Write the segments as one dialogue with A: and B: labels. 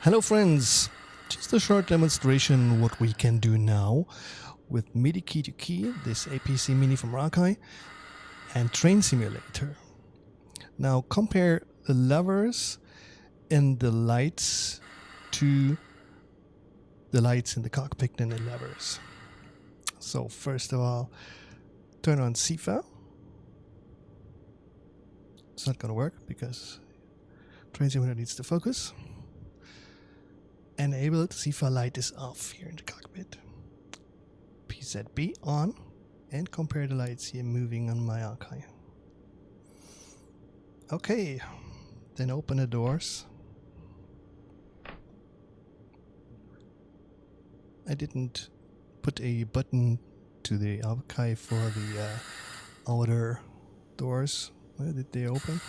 A: Hello friends, just a short demonstration what we can do now with MidiKey2Key, this APCmini from AKAI, and Train Simulator. Now compare the levers and the lights to the lights in the cockpit and the levers. So first of all, turn on Sifa. It's not going to work because Train Simulator needs to focus. Enabled, Sifa light is off here in the cockpit. PZB on, and compare the lights here moving on my AKAI. Okay, then open the doors. I didn't put a button to the AKAI for the outer doors. Where did they open?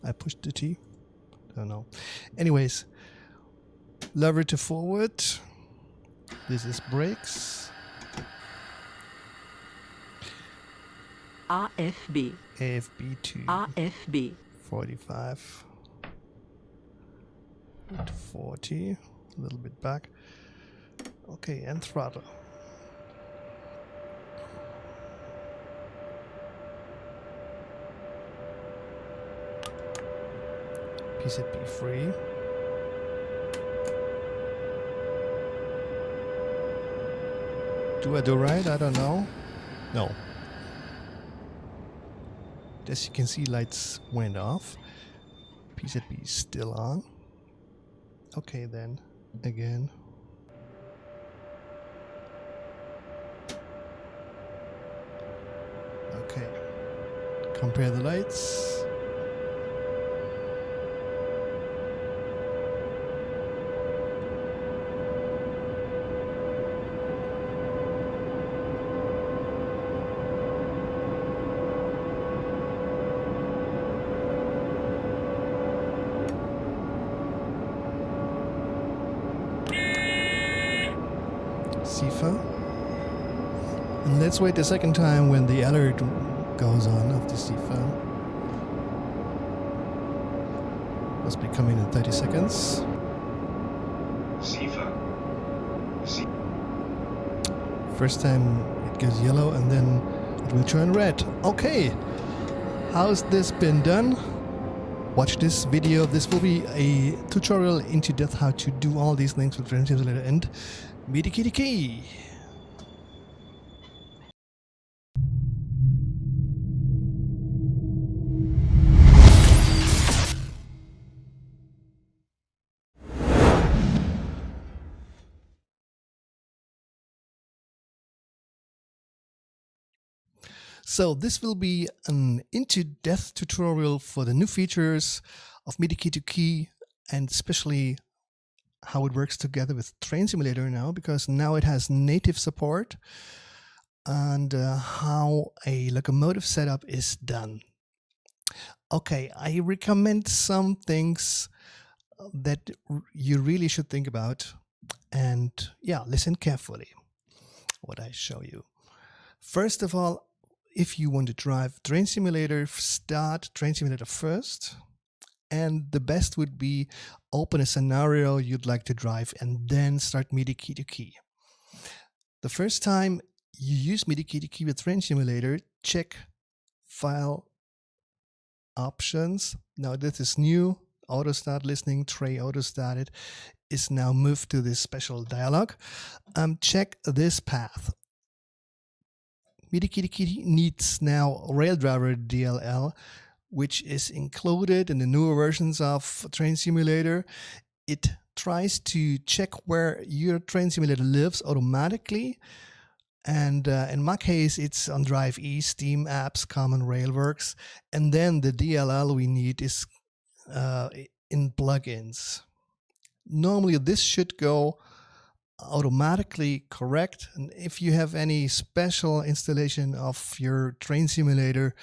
A: I pushed the T. Don't know. Anyways, lever to forward. This is brakes.
B: AFB.
A: AFB to
B: AFB.
A: 45. To 40. A little bit back. Okay, and throttle. PZB free. Do I do right? I don't know. No. As you can see, lights went off. PZB is still on. Okay, then again. Okay. Compare the lights. Sifa. And let's wait the second time when the alert goes on of the Sifa. Must be coming in 30 seconds.
C: Sifa.
A: First time it goes yellow and then it will turn red. Okay, how's this been done? Watch this video. This will be a tutorial into depth how to do all these things with Train Simulator and MidiKey2Key. So this will be an into-depth tutorial for the new features of MidiKey2Key, and especially how it works together with Train Simulator now, because now it has native support, and how a locomotive setup is done. Okay, I recommend some things that you really should think about, and yeah, listen carefully what I show you. First of all, if you want to drive Train Simulator, start Train Simulator first. And the best would be open a scenario you'd like to drive and then start MidiKey2Key. The first time you use MidiKey2Key with Train Simulator, check File Options. Now this is new. Auto start listening, tray auto started is now moved to this special dialog. Check this path. MidiKey2Key needs now Raildriver DLL, which is included in the newer versions of Train Simulator. It tries to check where your Train Simulator lives automatically. And in my case, it's on Drive E, Steam Apps, Common Railworks. And then the DLL we need is in plugins. Normally, this should go automatically correct, and if you have any special installation of your Train Simulator,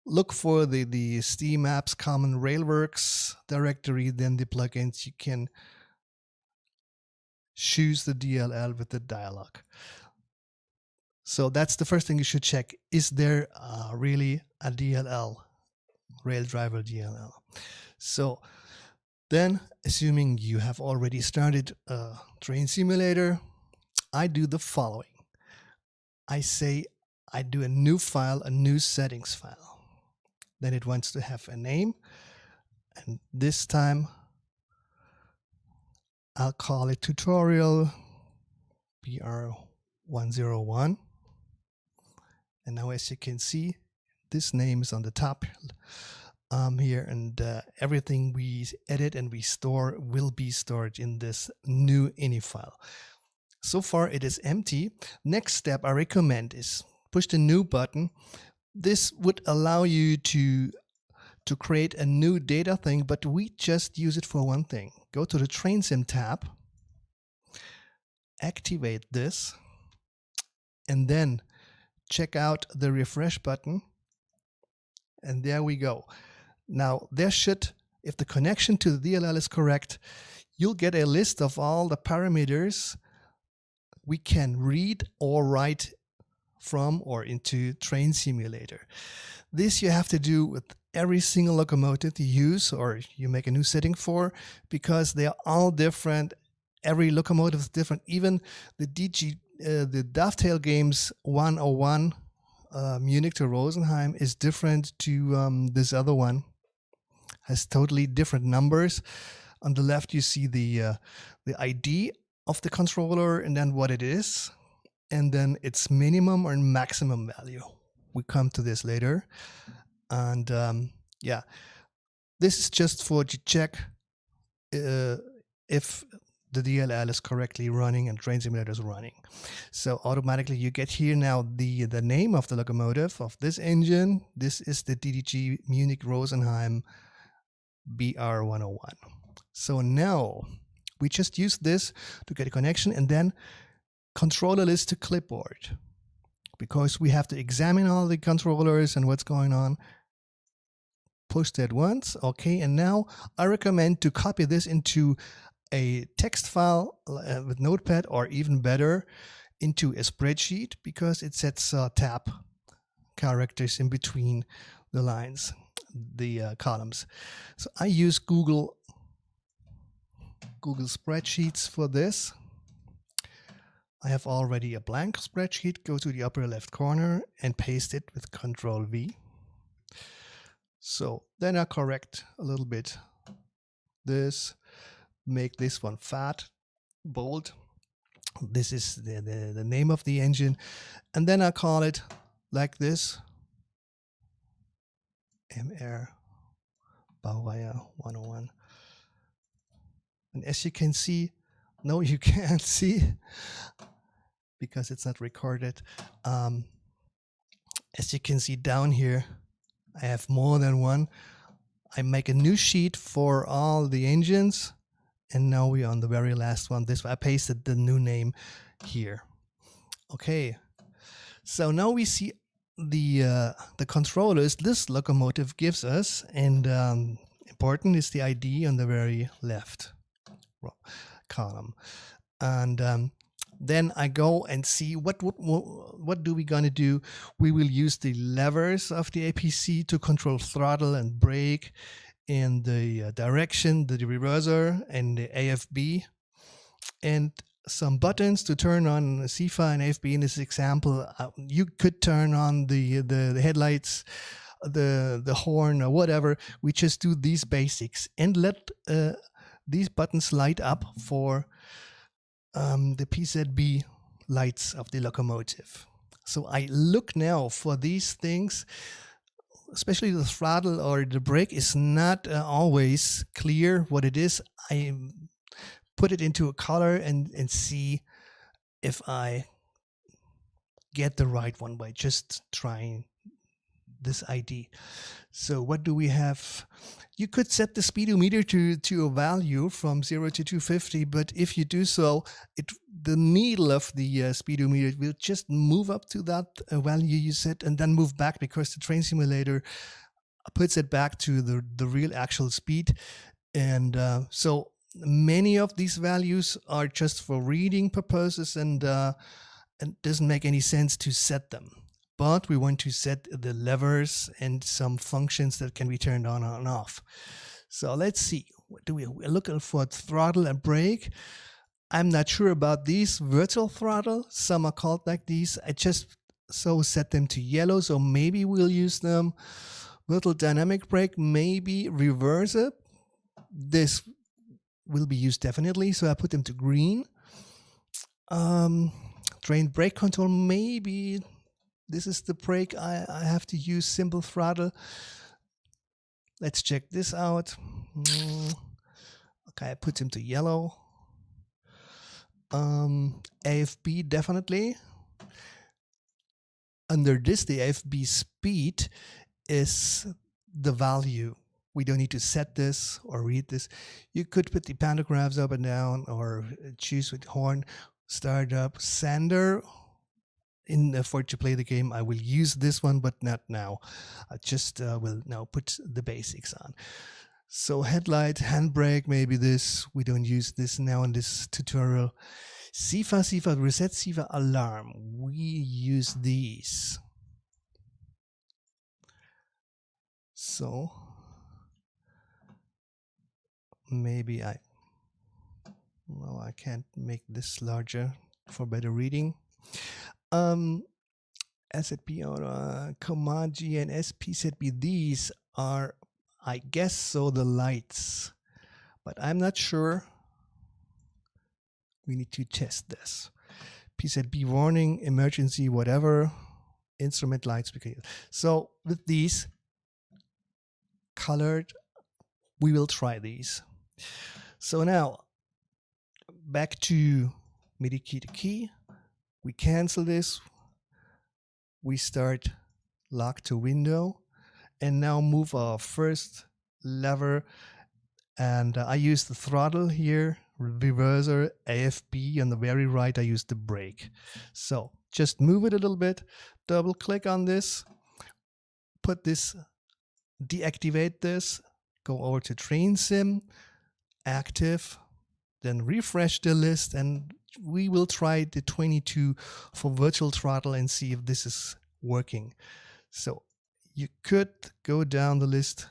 A: look for the Steam Apps Common Railworks directory, then the plugins. You can choose the DLL with the dialog. So that's the first thing you should check. Is there really a DLL, Raildriver DLL? So Then, assuming you have already started a train simulator, I do the following. I say I do a new file, a new settings file. Then it wants to have a name, and this time I'll call it tutorial BR101. And now, as you can see, this name is on the top here, and everything we edit and we store will be stored in this new ini file. So far it is empty. Next step I recommend is push the new button. This would allow you to create a new data thing, but we just use it for one thing. Go to the Train Sim tab, activate this, and then check out the refresh button. And there we go. Now there should, if the connection to the DLL is correct, you'll get a list of all the parameters we can read or write from or into Train Simulator. This you have to do with every single locomotive you use or you make a new setting for, because they are all different. Every locomotive is different. Even the the Dovetail Games 101 Munich to Rosenheim is different to this other one. Has totally different numbers. On the left you see the ID of the controller and then what it is, and then its minimum or maximum value. We come to this later. And yeah, this is just for to check if the DLL is correctly running and Train Simulator is running. So automatically you get here now the name of the locomotive of this engine. This is the DDG Munich Rosenheim BR101. So now we just use this to get a connection and then controller list to clipboard, because we have to examine all the controllers and what's going on. Push that once, okay, and now I recommend to copy this into a text file with Notepad, or even better, into a spreadsheet, because it sets tab characters in between the lines, the columns. So I use Google Spreadsheets for this. I have already a blank spreadsheet. Go to the upper left corner and paste it with Control V. So then I correct a little bit this, make this one fat, bold. This is the name of the engine. And then I call it like this, MR Baureihe 101. And as you can see, no, you can't see because it's not recorded. As you can see down here, I have more than one. I make a new sheet for all the engines, and now we're on the very last one. This I pasted the new name here. Okay, so now we see the controllers this locomotive gives us, and important is the ID on the very left column. And then I go and see what do we gonna do. We will use the levers of the APC to control throttle and brake, and the direction, the reverser, and the AFB, and some buttons to turn on Sifa and AFB. In this example, you could turn on the headlights, the horn, or whatever. We just do these basics and let these buttons light up for the PZB lights of the locomotive. So I look now for these things, especially the throttle or the brake is not always clear what it is. I put it into a color and see if I get the right one by just trying this ID. So what do we have? You could set the speedometer to a value from 0 to 250, but if you do so, the needle of the speedometer will just move up to that value you set and then move back, because the Train Simulator puts it back to the real actual speed. And so many of these values are just for reading purposes, and it doesn't make any sense to set them. But we want to set the levers and some functions that can be turned on and off. So let's see. we're looking for throttle and brake. I'm not sure about these virtual throttle. Some are called like these. I just set them to yellow, so maybe we'll use them. Virtual dynamic brake, maybe reverse it. This will be used definitely, so I put them to green. Train brake control, maybe this is the brake I have to use, simple throttle. Let's check this out. Okay, I put them to yellow. AFB, definitely. Under this, the AFB speed is the value. We don't need to set this or read this. You could put the pantographs up and down or choose with horn, start up, sender. For to play the game, I will use this one, but not now. I just will now put the basics on. So headlight, handbrake, maybe this. We don't use this now in this tutorial. Sifa, reset Sifa alarm. We use these. So maybe I can't make this larger for better reading. SZB or Command G and SPZB, these are, I guess so, the lights, but I'm not sure. We need to test this. PZB warning, emergency, whatever, instrument lights. So with these colored, we will try these. So now back to MidiKey2Key. We cancel this. We start lock to window and now move our first lever. And I use the throttle here, reverser, AFB. On the very right, I use the brake. So just move it a little bit, double click on this, put this, deactivate this, go over to train sim, active, then refresh the list, and we will try the 22 for virtual throttle and see if this is working. So you could go down the list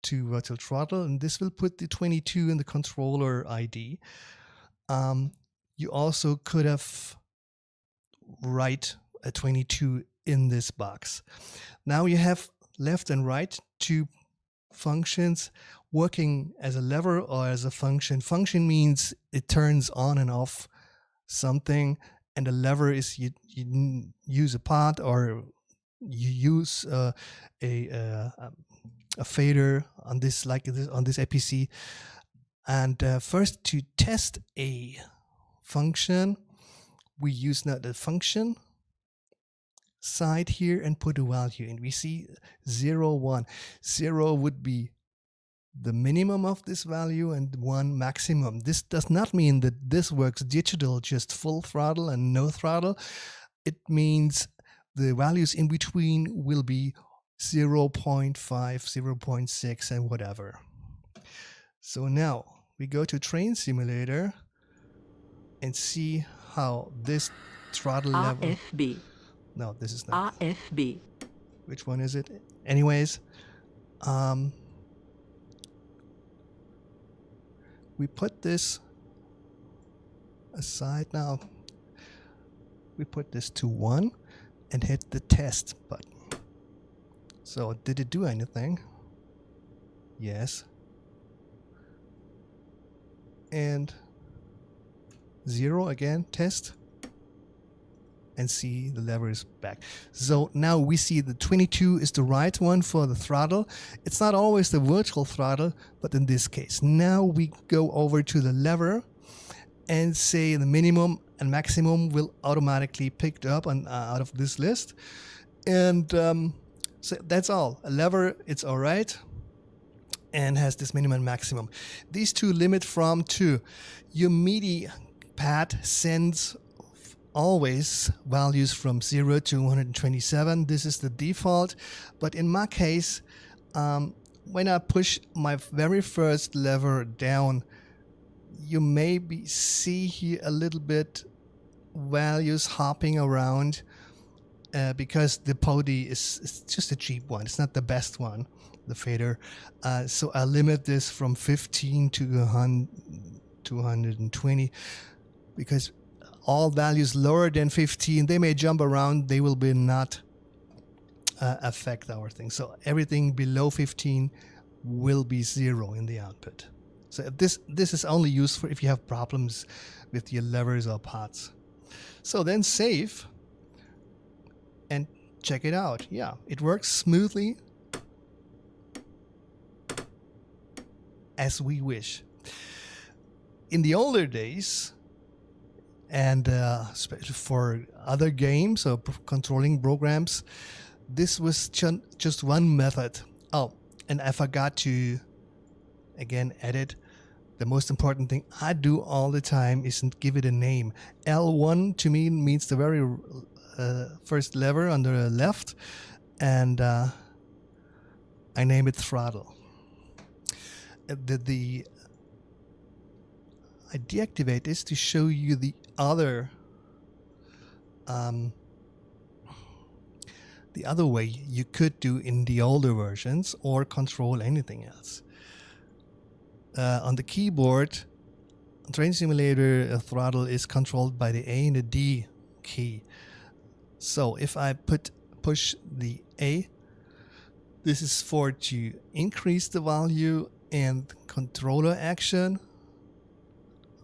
A: to virtual throttle, and this will put the 22 in the controller ID. You also could have write a 22 in this box. Now you have left and right two functions working as a lever or as a function. Function means it turns on and off something, and a lever is you use a part or you use a fader on this, like this on this APC. And first, to test a function, we use now the function side here and put a value, and we see 0, 1. 0 would be the minimum of this value and 1 maximum. This does not mean that this works digital, just full throttle and no throttle. It means the values in between will be 0.5, 0.6 and whatever. So now we go to train simulator and see how this throttle level.
B: AFB.
A: No, this is not.
B: AFB.
A: Which one is it? Anyways, we put this aside now. We put this to 1 and hit the test button. So did it do anything? Yes. And 0 again, test. And see the lever is back. So now we see the 22 is the right one for the throttle. It's not always the virtual throttle, but in this case. Now we go over to the lever and say the minimum and maximum will automatically picked up on, out of this list. And so that's all. A lever, it's all right, and has this minimum and maximum. These two limit from to. Your MIDI pad sends always values from 0 to 127. This is the default, but in my case, when I push my very first lever down, you maybe see here a little bit values hopping around because the Podi is just a cheap one. It's not the best one. the fader. So I limit this from 15 to 120, because all values lower than 15, they may jump around, they will be not affect our thing. So everything below 15 will be 0 in the output. So this is only useful if you have problems with your levers or pots. So then save and check it out. Yeah, it works smoothly as we wish. In the older days, and especially for other games or controlling programs, this was just one method. Oh, and I forgot to again edit. The most important thing I do all the time is give it a name. L1 to me means the very first lever on the left, and I name it throttle. I deactivate this to show you the other way you could do in the older versions or control anything else. On the keyboard, Train Simulator throttle is controlled by the A and the D key. So if I push the A, this is for to increase the value, and controller action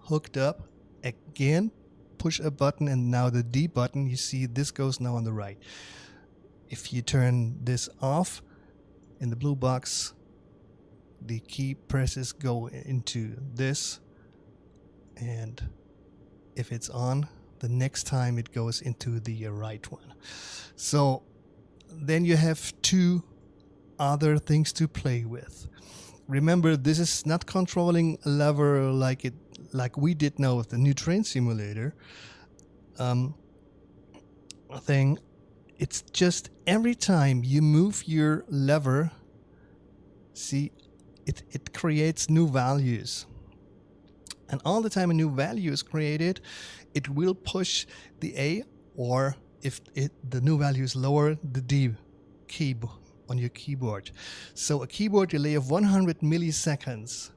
A: hooked up. Again, push a button, and now the D button, you see this goes now on the right. If you turn this off in the blue box, the key presses go into this, and if it's on, the next time it goes into the right one. So then you have two other things to play with. Remember, this is not controlling a lever like we did now with the new Train Simulator thing. It's just every time you move your lever, see, it creates new values. And all the time a new value is created, it will push the A, or if the new value is lower, the D key on your keyboard. So a keyboard delay of 100 milliseconds.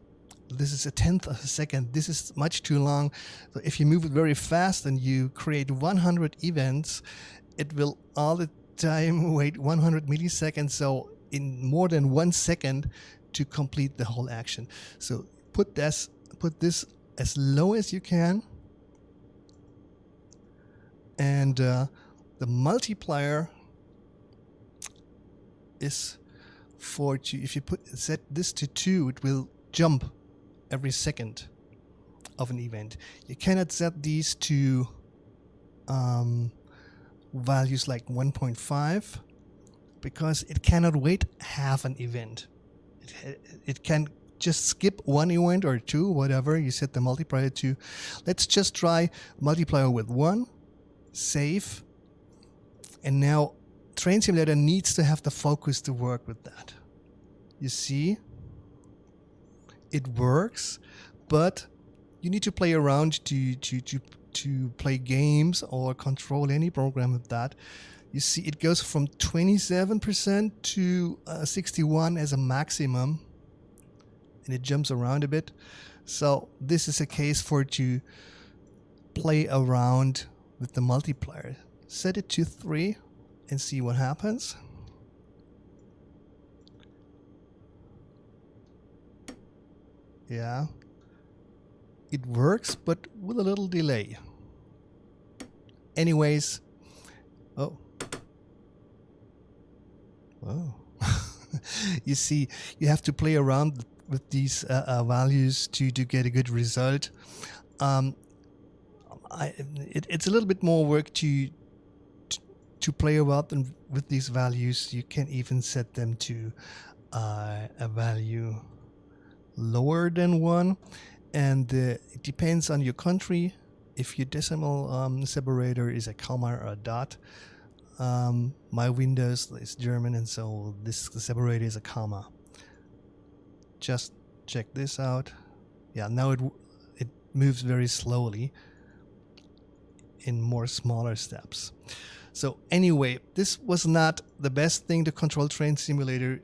A: This is a tenth of a second. This is much too long. So if you move it very fast and you create 100 events, it will all the time wait 100 milliseconds. So in more than 1 second to complete the whole action. So put this as low as you can, and the multiplier is for if you set this to 2, it will jump every second of an event. You cannot set these to values like 1.5 because it cannot wait half an event. It can just skip one event or two, whatever. You set the multiplier to. Let's just try multiplier with 1, save, and now Train Simulator needs to have the focus to work with that. You see, it works, but you need to play around to play games or control any program with that. You see, it goes from 27% to 61 as a maximum, and it jumps around a bit. So this is a case for to play around with the multiplier. Set it to 3 and see what happens. Yeah, it works, but with a little delay. Anyways, oh. You see, you have to play around with these values to get a good result. It's a little bit more work to play about them with these values. You can even set them to a value lower than 1, and it depends on your country. If your decimal separator is a comma or a dot, my Windows is German, and so this separator is a comma. Just check this out. Yeah, now it moves very slowly in more smaller steps. So anyway, this was not the best thing to control Train Simulator.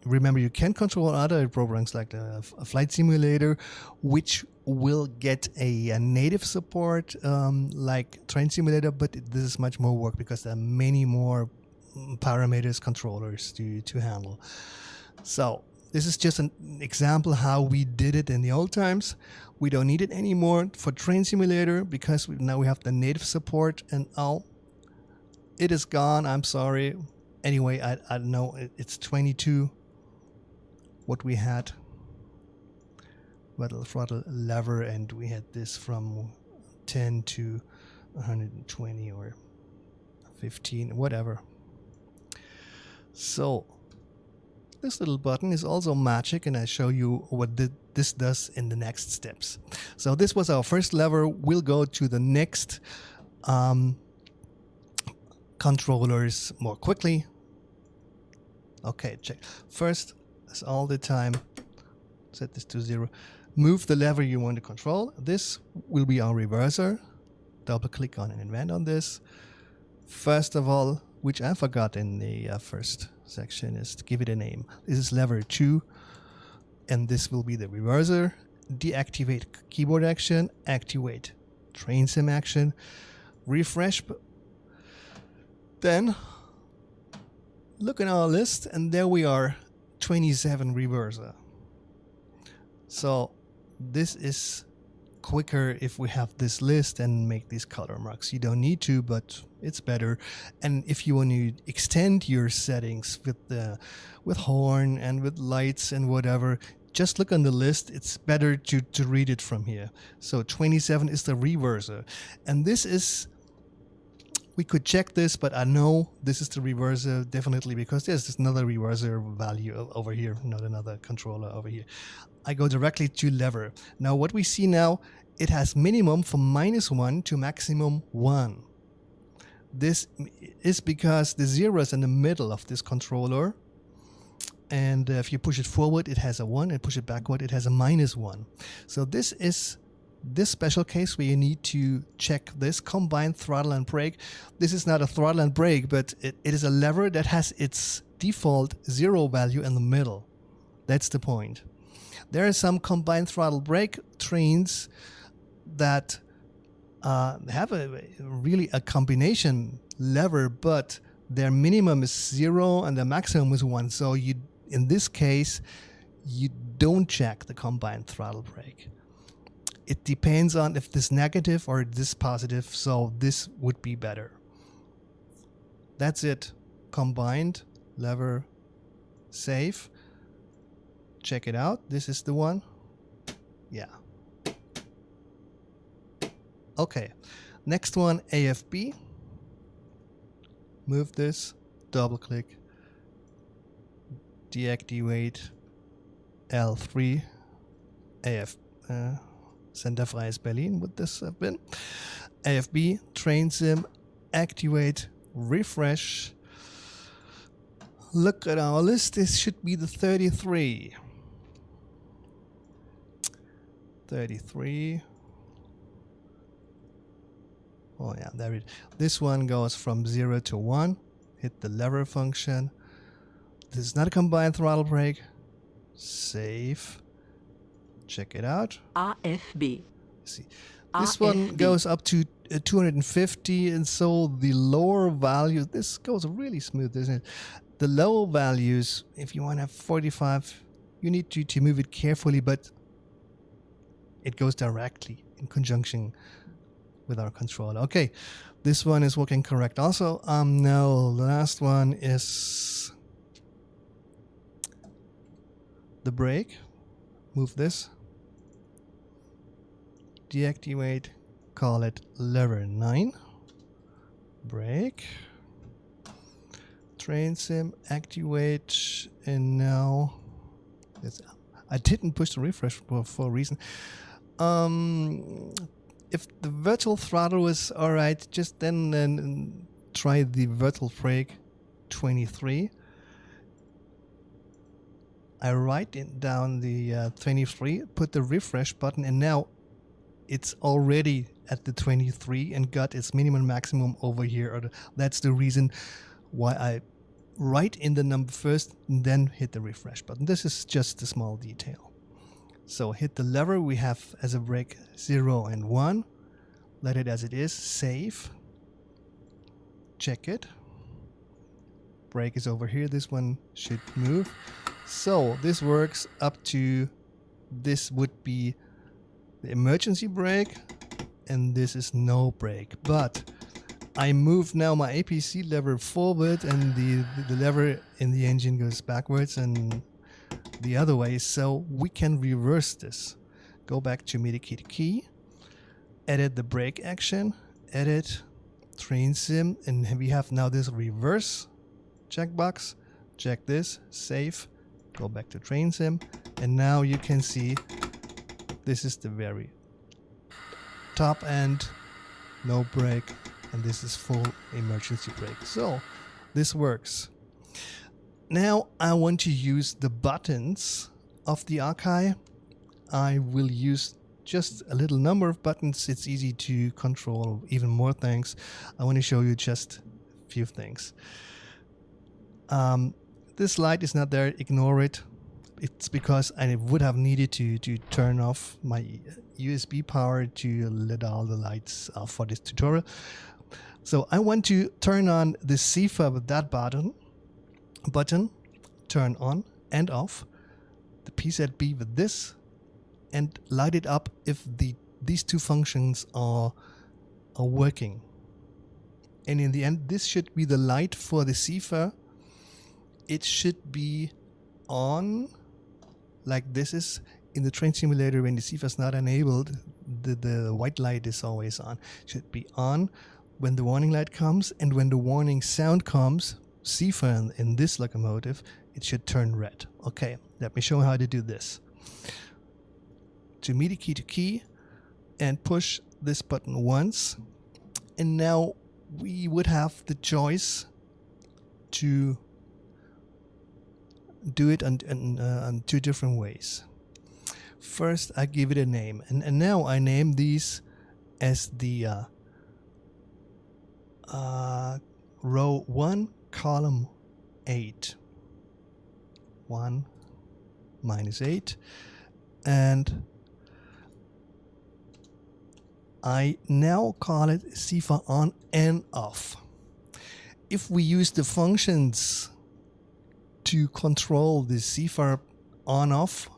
A: remember, you can control other programs like a flight simulator, which will get a native support like train simulator, but this is much more work because there are many more parameters, controllers to handle. So this is just an example how we did it in the old times. We don't need it anymore for train simulator because now we have the native support, and it is gone. I'm sorry. Anyway, I don't know. It's 22 what we had. Throttle lever, and we had this from 10 to 120 or 15, whatever. So this little button is also magic, and I show you what this does in the next steps. So this was our first lever. We'll go to the next controllers more quickly. Okay, check. First, as all the time, set this to 0. Move the lever you want to control. This will be our reverser. Double click on an event on this. First of all, which I forgot in the first section, is to give it a name. This is lever 2, and this will be the reverser. Deactivate keyboard action, activate train sim action, refresh. Then look at our list, and there we are, 27 reverser. So this is quicker if we have this list and make these color marks. You don't need to, but it's better. And if you want to extend your settings with horn and with lights and whatever, just look on the list. It's better to read it from here. So 27 is the reverser, and this is, we could check this, but I know this is the reverser definitely because there's another reverser value over here, not another controller over here. I go directly to lever. Now what we see now, it has minimum from -1 to maximum 1. This is because the 0 is in the middle of this controller, and if you push it forward it has a 1, and push it backward it has a -1. So this is this special case where you need to check this combined throttle and brake. This is not a throttle and brake, but it is a lever that has its default 0 value in the middle. That's the point. There are some combined throttle brake trains that have really a combination lever, but their minimum is 0 and their maximum is 1. So in this case, you don't check the combined throttle brake. It depends on if this negative or this positive, so this would be better. That's it. Combined lever, save. Check it out. This is the one. Yeah. Okay. Next one, AFB. Move this. Double click. Deactivate L3. Senderfreies Berlin would this have been. AFB, train sim, activate, refresh. Look at our list. This should be the 33. 33. Oh yeah, there it is. This one goes from 0 to 1. Hit the lever function. This is not a combined throttle brake. Save. Check it out.
B: AFB.
A: See, this one goes up to 250, and so the lower value, this goes really smooth, isn't it? The low values, if you want to have 45, you need to move it carefully, but it goes directly in conjunction with our controller. Okay, this one is working correct also. Now the last one is the brake. Move this. Deactivate, call it lever 9. Brake. Train sim, activate, and now I didn't push the refresh for a reason. If the virtual throttle is alright, just then try the virtual brake 23. I write down the 23, put the refresh button, and now it's already at the 23 and got its minimum maximum over here. That's the reason why I write in the number first and then hit the refresh button. This is just a small detail. So hit the lever we have as a brake 0 and 1. Let it as it is. Save. Check it. Brake is over here. This one should move. So this works up to, this would be the emergency brake, and this is no brake. But I move now my APC lever forward, and the lever in the engine goes backwards and the other way, so we can reverse this. Go back to MidiKey2Key, edit the brake action, edit train sim, and we have now this reverse checkbox. Check this, save, go back to train sim, and now you can see this is the very top end, no brake, and this is full emergency brake. So this works. Now I want to use the buttons of the AKAI. I will use just a little number of buttons. It's easy to control even more things. I want to show you just a few things. This light is not there, ignore it. It's because I would have needed to turn off my USB power to let all the lights off for this tutorial. So I want to turn on the Sifa with that button, turn on and off, the PZB with this, and light it up if these two functions are working. And in the end, this should be the light for the Sifa. It should be on, like this is in the train simulator. When the Sifa is not enabled, the white light is always on. It should be on when the warning light comes, and when the warning sound comes, Sifa in this locomotive, it should turn red. Okay, let me show you how to do this. To MidiKey2Key and push this button once, and now we would have the choice to do it on two different ways. First, I give it a name, and now I name these as the row 1, column 8. 1 minus 8, and I now call it Sifa on and off. If we use the functions to control the Sifa on off,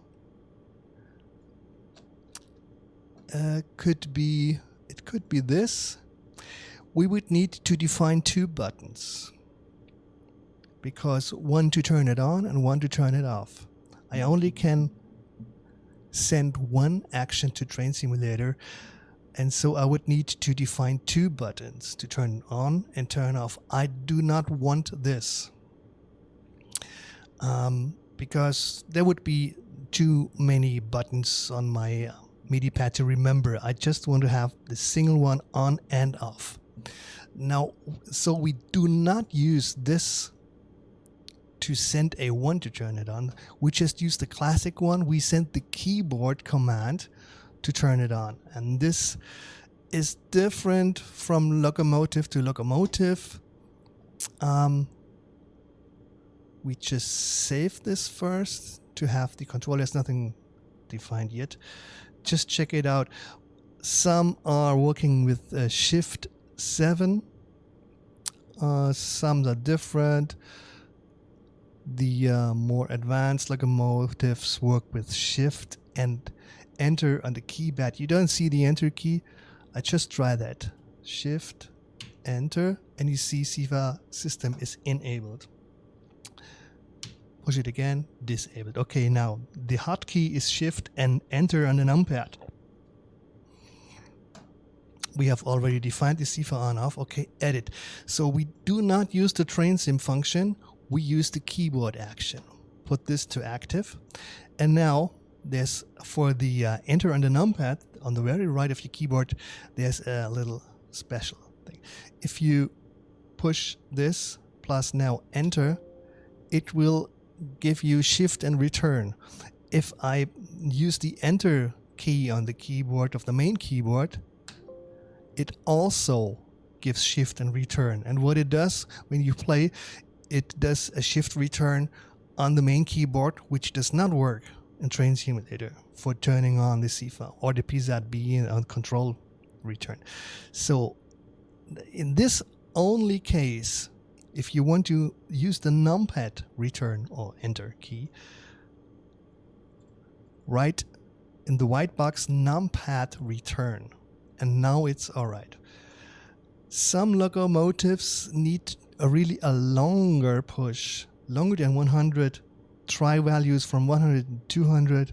A: it could be this. We would need to define two buttons, because one to turn it on and one to turn it off. I only can send one action to Train Simulator, and so I would need to define two buttons to turn on and turn off. I do not want this, because there would be too many buttons on my MIDI pad to remember. I just want to have the single one on and off. Now, so we do not use this to send a 1 to turn it on. We just use the classic one. We send the keyboard command to turn it on. And this is different from locomotive to locomotive. We just save this first to have the control. There's nothing defined yet. Just check it out. Some are working with Shift 7. Some are different. The more advanced locomotives work with Shift and Enter on the keypad. You don't see the Enter key. I just try that. Shift, Enter, and you see Sifa system is enabled. Push it again, disabled. Okay, now the hotkey is Shift and Enter on the numpad. We have already defined the Sifa on off. Okay, edit. So we do not use the train sim function. We use the keyboard action. Put this to active. And now there's, for the enter on the numpad, on the very right of your keyboard, there's a little special thing. If you push this plus now enter, it will give you shift and return. If I use the enter key on the keyboard of the main keyboard, it also gives shift and return. And what it does when you play, it does a shift return on the main keyboard, which does not work in Train Simulator for turning on the Sifa or the PZB on control return. So in this only case, if you want to use the numpad return or enter key, write in the white box numpad return, and now it's all right. Some locomotives need a longer push, longer than 100. Try values from 100 to 200.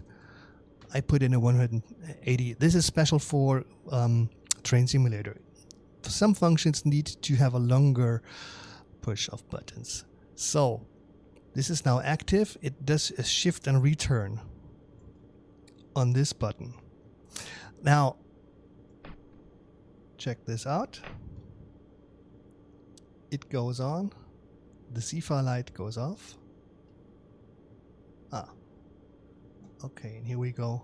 A: I put in a 180. This is special for Train Simulator. Some functions need to have a longer push of buttons. So this is now active. It does a shift and return on this button. Now check this out. It goes on. The Sifa light goes off. Okay, and here we go.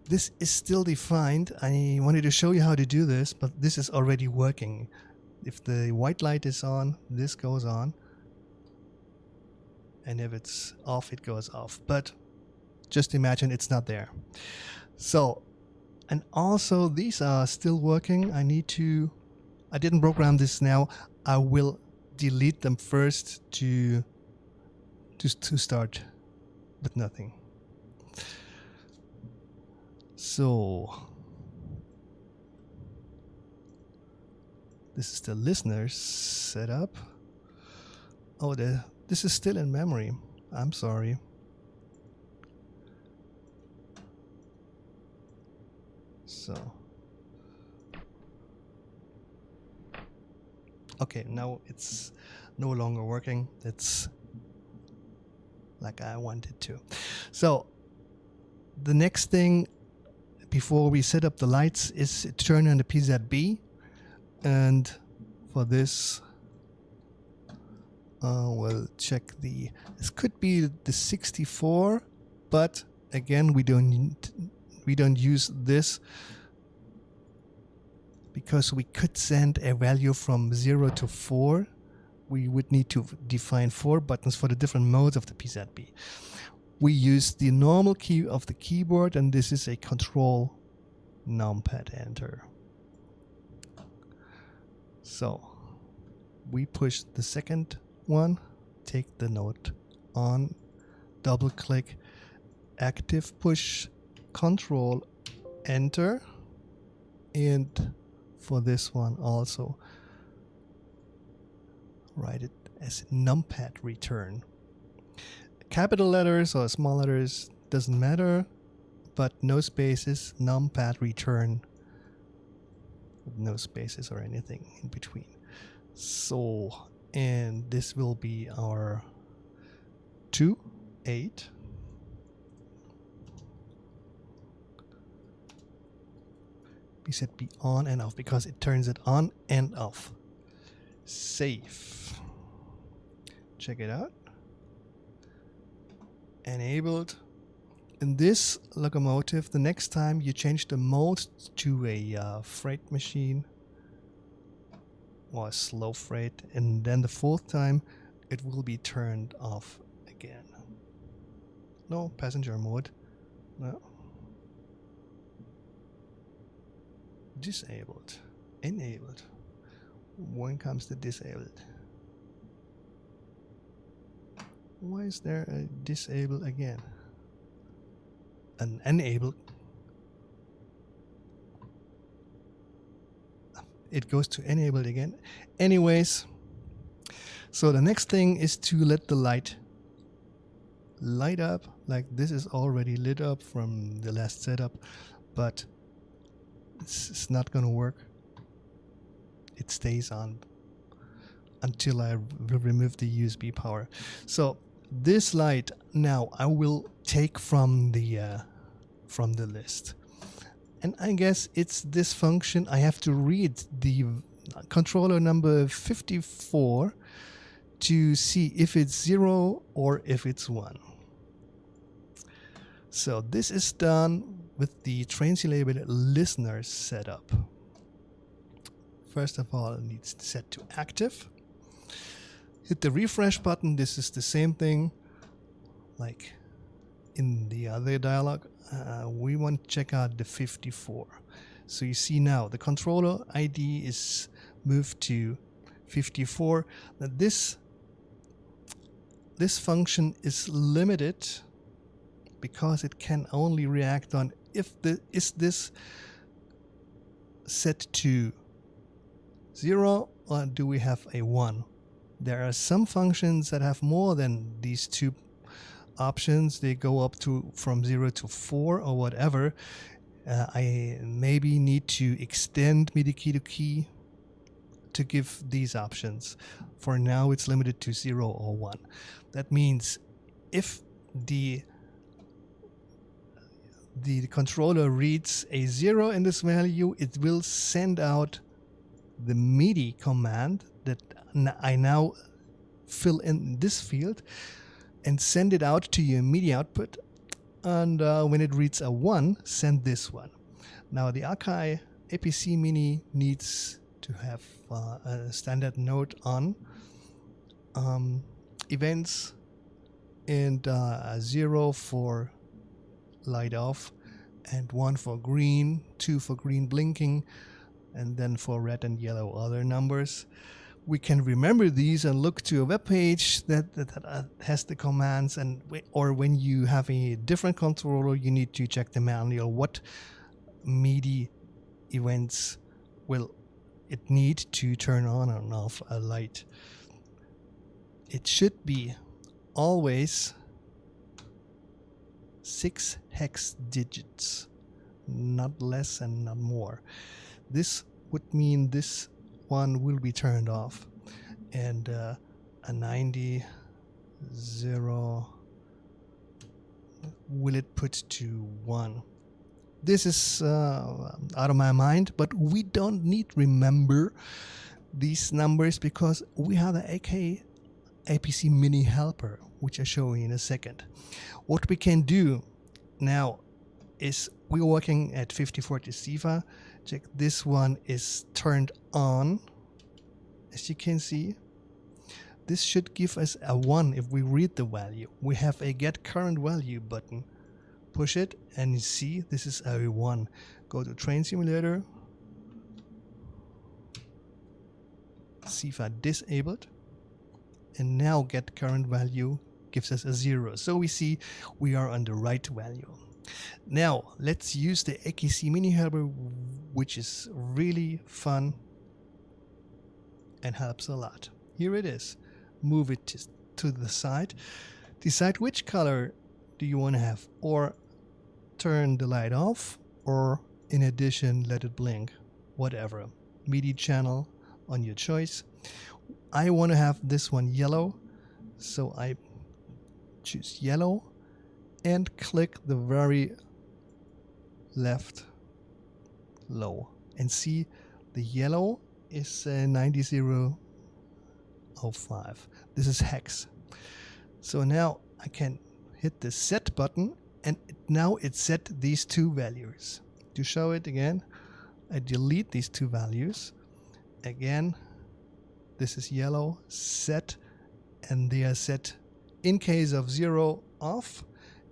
A: This is still defined. I wanted to show you how to do this, but this is already working. If the white light is on, this goes on. And if it's off, it goes off. But just imagine it's not there. So, and also these are still working. I didn't program this now. I will delete them first to start with nothing. So this is the listener's setup. Oh, this is still in memory. I'm sorry. So okay, now it's no longer working. It's like I wanted to. So the next thing before we set up the lights is turn on the PZB, and for this we'll check this could be the 64, but again we don't use this because we could send a value from 0 to 4. We would need to define 4 buttons for the different modes of the PZB. We use the normal key of the keyboard, and this is a control numpad enter. So we push the second one, take the note on, double click, active push, control enter, and for this one also write it as numpad return. Capital letters or small letters doesn't matter, but no spaces, numpad return, no spaces or anything in between. So, and this will be our 2, 8. We set be on and off because it turns it on and off. Save. Check it out. Enabled. In this locomotive, the next time you change the mode to a freight machine or a slow freight, and then the 4th time it will be turned off again. No, passenger mode. No. Disabled. Enabled. When comes the disabled? Why is there a disable again? An enable. It goes to enabled again. Anyways, so the next thing is to let the light up. Like this is already lit up from the last setup, but it's not gonna work. It stays on until I will remove the USB power. So this light now I will take from the list, and I guess it's this function. I have to read the controller number 54 to see if it's 0 or if it's 1. So this is done with the Train Simulator listener setup. First of all, it needs to set to active. hit the refresh button. This is the same thing like in the other dialog. We want to check out the 54. So you see now the controller ID is moved to 54. Now this function is limited because it can only react on if is this set to 0 or do we have a 1. There are some functions that have more than these two options. They go up to from 0 to 4 or whatever. I maybe need to extend MidiKey2Key to give these options. For now it's limited to 0 or 1. That means if the controller reads a 0 in this value, it will send out the Midi command that I now fill in this field and send it out to your Midi output. And when it reads a 1, send this one. Now the AKAI APCmini needs to have a standard note on events and a 0 for light off and 1 for green, 2 for green blinking, and then for red and yellow other numbers. We can remember these and look to a web page that has the commands, or when you have a different controller, you need to check the manual what Midi events will it need to turn on and off a light. It should be always 6 hex digits, not less and not more. This would mean this one will be turned off, and a 90 0 will it put to 1. This is out of my mind, but we don't need remember these numbers because we have the AKAI APCmini helper, which I'll show you in a second. What we can do now is we're working at 5040 Sifa. Check, this one is turned on. As you can see, this should give us a 1 if we read the value. We have a get current value button. Push it and you see this is a 1. Go to train simulator, Sifa disabled, and now get current value gives us a 0. So we see we are on the right value. Now let's use the AKAI helper, which is really fun and helps a lot. Here it is. Move it to the side. Decide which color do you want to have, or turn the light off, or in addition let it blink, whatever. Midi channel on your choice. I want to have this one yellow, so I choose yellow and click the very left low and see the yellow is 90005. This is hex. So now I can hit the set button and now it set these two values. To show it again, I delete these two values. Again, this is yellow, set, and they are set in case of 0 off,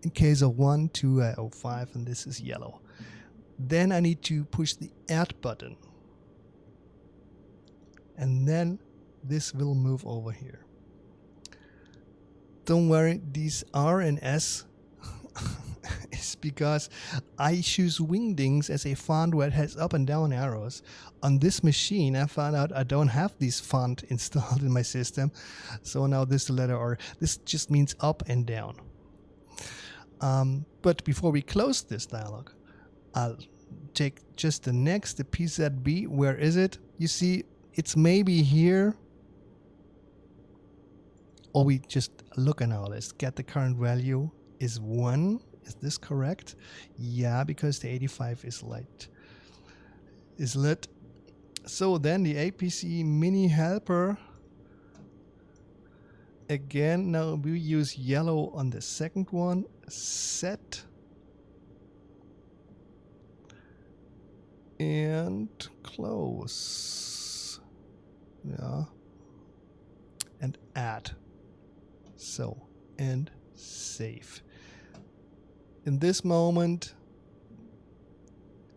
A: in case of 1 to 05, and this is yellow. Then I need to push the add button, and then this will move over here. Don't worry, these R and S is because I choose Wingdings as a font where it has up and down arrows. On this machine, I found out I don't have this font installed in my system. So now this letter R, this just means up and down. But before we close this dialog, I'll take just the next, the PZB. Where is it? You see, it's maybe here. Or we just look at our list. Get the current value is 1. Is this correct? Yeah, because the 85 is lit. So then the APCmini helper. Again, now we use yellow on the second one. Set. And close. Yeah. And add. So, and save. In this moment,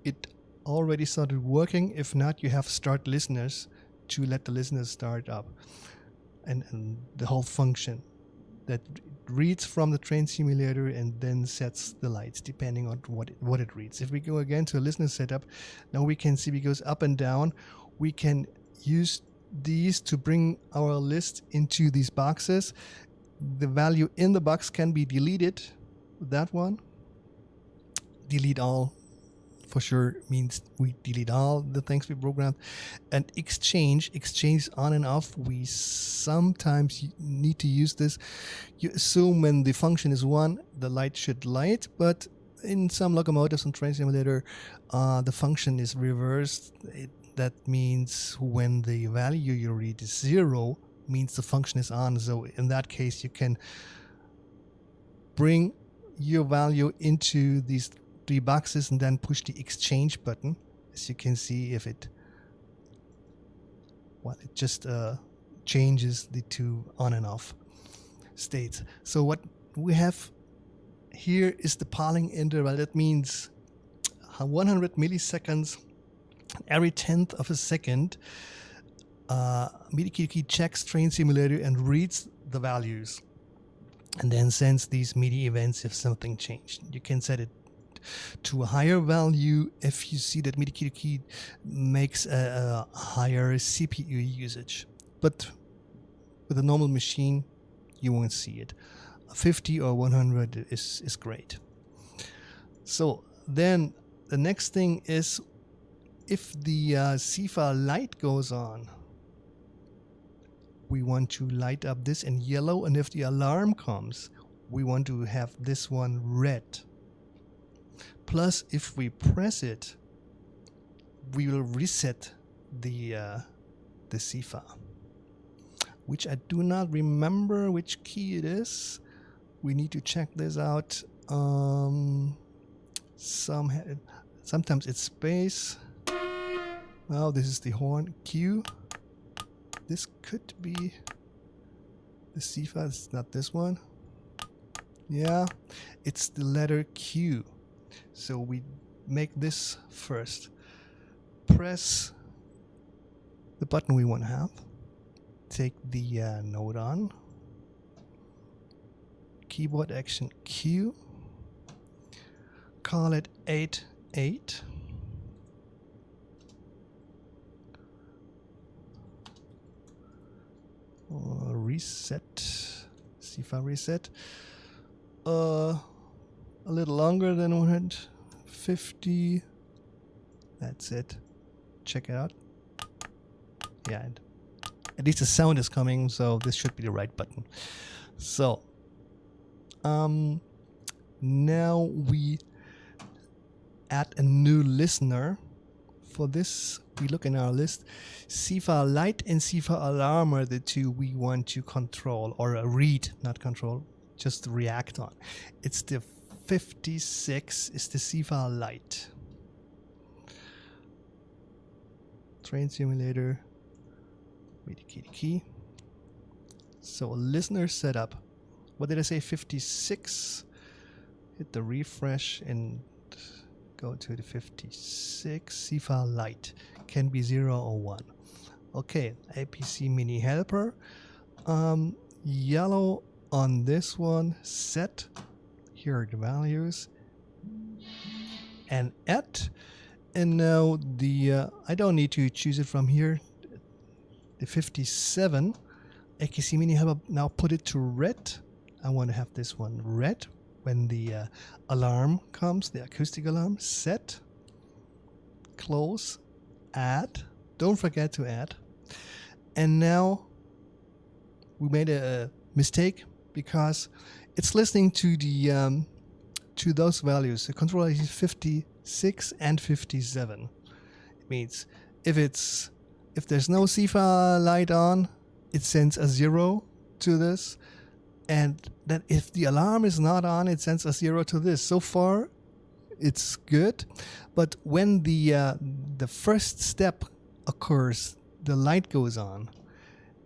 A: it already started working. If not, you have start listeners to let the listeners start up. And the whole function that reads from the train simulator and then sets the lights depending on what it reads. If we go again to a listener setup, now we can see it goes up and down. We can use these to bring our list into these boxes. The value in the box can be deleted. That one. Delete all for sure means we delete all the things we programmed. And exchange on and off. We sometimes need to use this. You assume when the function is 1, the light should light, but in some locomotives and train simulator, the function is reversed. That means when the value you read is 0, means the function is on. So in that case, you can bring your value into these 3 boxes and then push the exchange button. As you can see, if it just changes the 2 on and off states. So what we have here is the polling interval. That means 100 milliseconds, every 10th of a second, MidiKey2Key checks train simulator and reads the values and then sends these MIDI events if something changed. You can set it to a higher value if you see that MidiKey2Key makes a higher CPU usage. But with a normal machine, you won't see it. 50 or 100 is great. So then the next thing is, if the Sifa light goes on, we want to light up this in yellow, and if the alarm comes, we want to have this one red. Plus, if we press it, we will reset the Sifa, which I do not remember which key it is. We need to check this out. Sometimes it's space. Now this is the horn Q. This could be the Sifa. It's not this one. Yeah, it's the letter Q. So we make this first. Press the button we want to have. Take the node on. Keyboard action Q. Call it 8. Reset. Sifa reset. A little longer than 150. That's it. Check it out. Yeah, and at least the sound is coming, so this should be the right button. So now we add a new listener. For this, we look in our list. Sifa light and Sifa alarm are the 2 we want to control, or read, not control, just react on. It's the 56 is the Sifa light. Train simulator, MidiKey2Key. So listener setup. What did I say? 56. Hit the refresh and go to the 56. Sifa light can be 0 or 1. Okay, APCmini helper. Yellow on this one. Set. Here are the values. And add. And now the I don't need to choose it from here. The 57. AKAI helper, now put it to red. I want to have this one red when the alarm comes, the acoustic alarm. Set, close, add. Don't forget to add. And now we made a mistake because it's listening to the to those values. The controller is 56 and 57. It means if there's no Sifa light on, it sends a 0 to this. And that if the alarm is not on, it sends a 0 to this. So far, it's good. But when the first step occurs, the light goes on,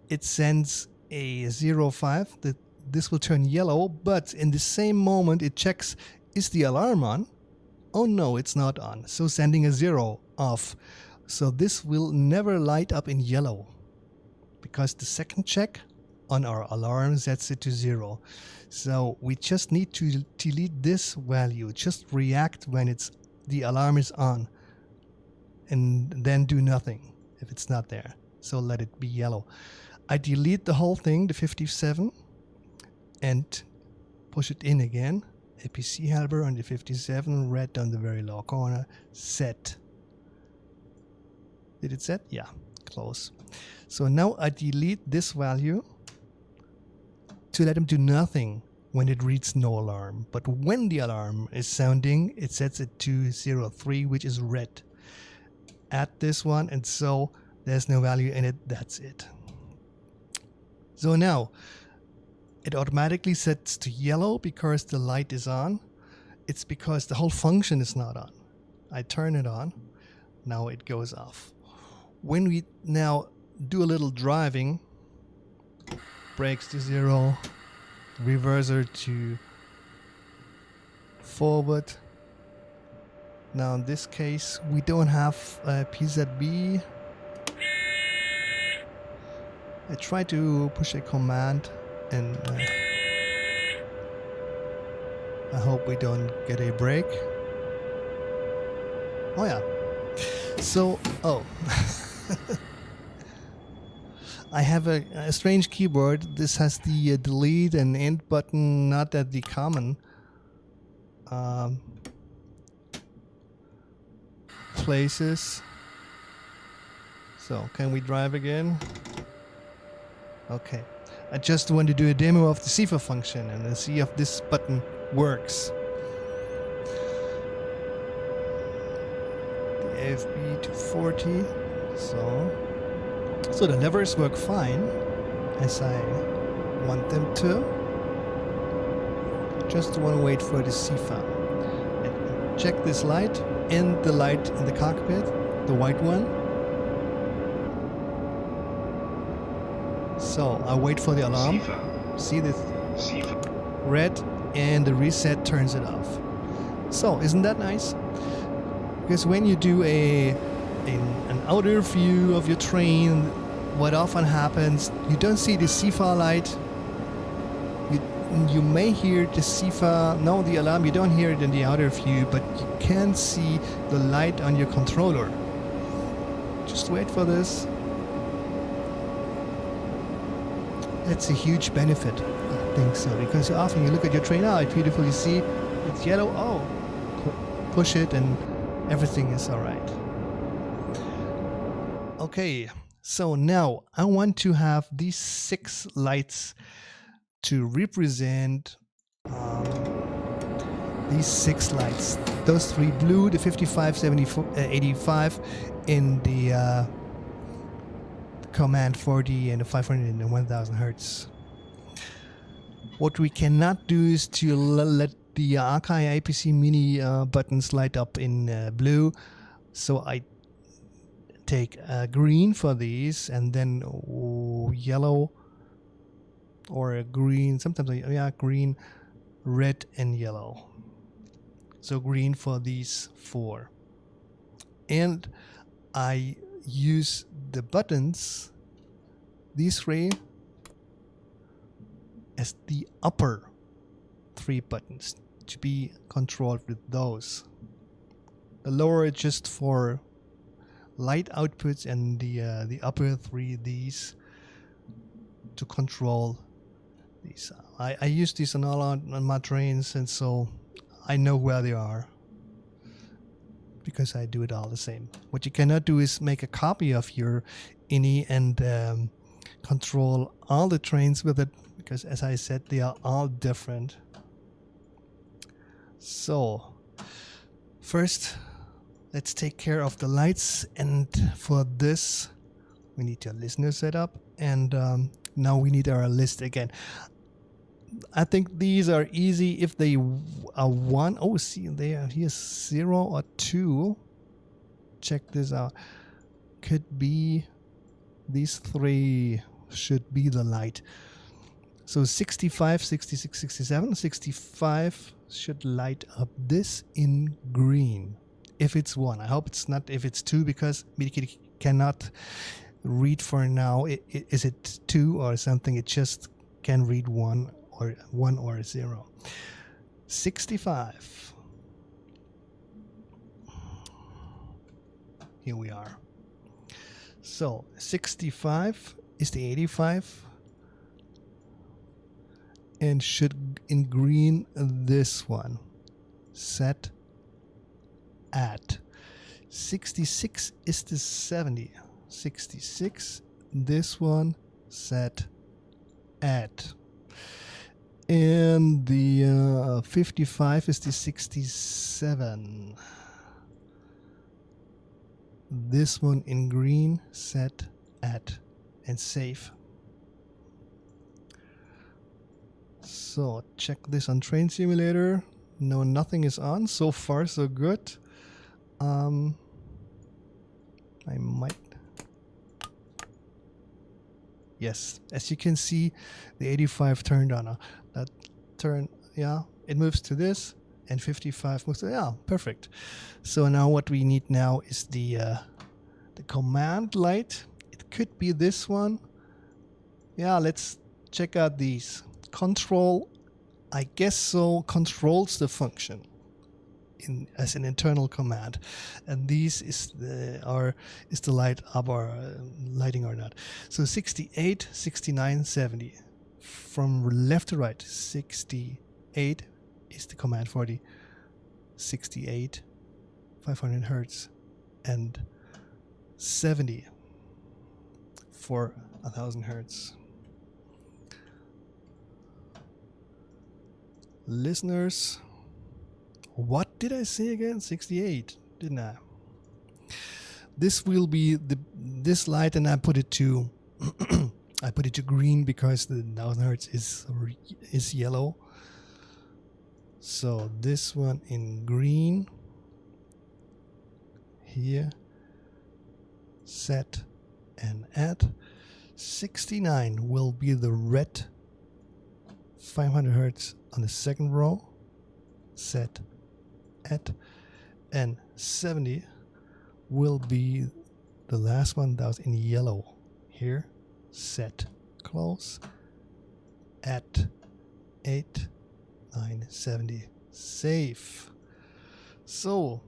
A: it sends a 05, that this will turn yellow, but in the same moment it checks, is the alarm on? Oh no, it's not on, so sending a 0 off. So this will never light up in yellow because the second check on our alarm sets it to 0. So we just need to delete this value, just react when the alarm is on, and then do nothing if it's not there. So let it be yellow. I delete the whole thing, the 57, and push it in again. APC helper on the 57, red on the very low corner, set. Did it set? Yeah, close. So now I delete this value to let him do nothing when it reads no alarm. But when the alarm is sounding, it sets it to 03, which is red. Add this one, and so there's no value in it, that's it. So now it automatically sets to yellow because the light is on. It's because the whole function is not on. I turn it on, now it goes off. When we now do a little driving, brakes to 0, reverser to forward. Now in this case we don't have PZB. I try to push a command, and I hope we don't get a break. Oh yeah. So, I have a strange keyboard. This has the delete and end button, not at the common places. So, can we drive again? Okay. I just want to do a demo of the Sifa function and see if this button works. The AFB to 40. So the levers work fine as I want them to. Just want to wait for the Sifa. And check this light and the light in the cockpit, the white one. So I wait for the alarm. Sifa. See this red, and the reset turns it off. So isn't that nice? Because when you do an outer view of your train, what often happens, you don't see the Sifa light. You may hear the Sifa, no, the alarm, you don't hear it in the outer view, but you can see the light on your controller. Just wait for this. That's a huge benefit, I think so, because often you look at your train, it's beautiful, you see it's yellow, push it and everything is alright. Okay, so now I want to have these 6 lights to represent these 6 lights. Those 3 blue, the 55, 74, 85 in the command 40 and the 500 and the 1000 hertz. What we cannot do is to let the AKAI APCmini buttons light up in blue. So I take green for these, and then yellow or green, sometimes green, red and yellow. So green for these 4. And I use the buttons, these 3, as the upper 3 buttons to be controlled with those. The lower is just for light outputs, and the upper 3, these to control these. I use these on my trains, and so I know where they are because I do it all the same. What you cannot do is make a copy of your INI and control all the trains with it, because as I said, they are all different. So first, let's take care of the lights, and for this we need a listener setup, and now we need our list again. I think these are easy if they are 1. Oh, see, here's 0 or 2. Check this out. Could be these 3. should be the light. So 65, 66, 67, 65 should light up this in green. If it's 1. I hope it's not if it's 2, because MidiKey cannot read for now. Is it 2 or something? It just can read 1 or 0. 65. Here we are. So 65 is the 85. And should in green this one. Set at. 66 is the 70. 66, this one, set at. And the 55 is the 67. This one in green, set at, and save. So check this on Train Simulator. No, nothing is on. So far, so good. I might. Yes, as you can see, the 85 turned on. That turn, yeah, it moves to this, and 55 moves to, yeah, perfect. So now what we need now is the command light. It could be this one. Yeah, let's check out these. Control, I guess so, controls the function as an internal command, and these is the light up or lighting or not. So 68, 69, 70. From left to right, 68 is the command for the 68, 500 hertz, and 70 for 1000 hertz. Listeners, what did I say again? 68, didn't I? This will be this light, and I put it to I put it to green because the 1000 hertz is yellow. So this one in green here, set and add. 69 will be the red 500 hertz on the second row, set at, and 70 will be the last one that was in yellow here, set, close, at 8, 9, 70, save. So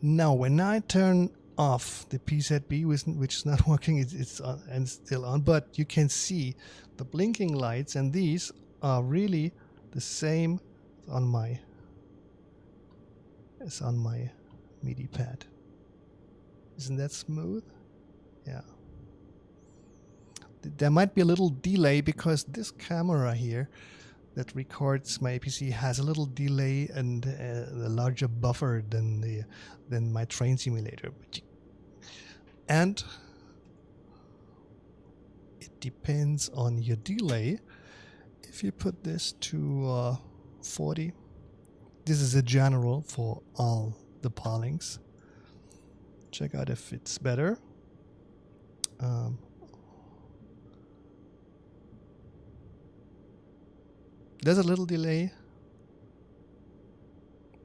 A: now when I turn off the PZB, which is not working, it's on and still on, but you can see the blinking lights, and these are really the same on my MIDI pad. Isn't that smooth? Yeah. There might be a little delay because this camera here that records my APC has a little delay and a larger buffer than my Train Simulator. And it depends on your delay. If you put this to 40, this is a general for all the Polings. Check out if it's better. There's a little delay,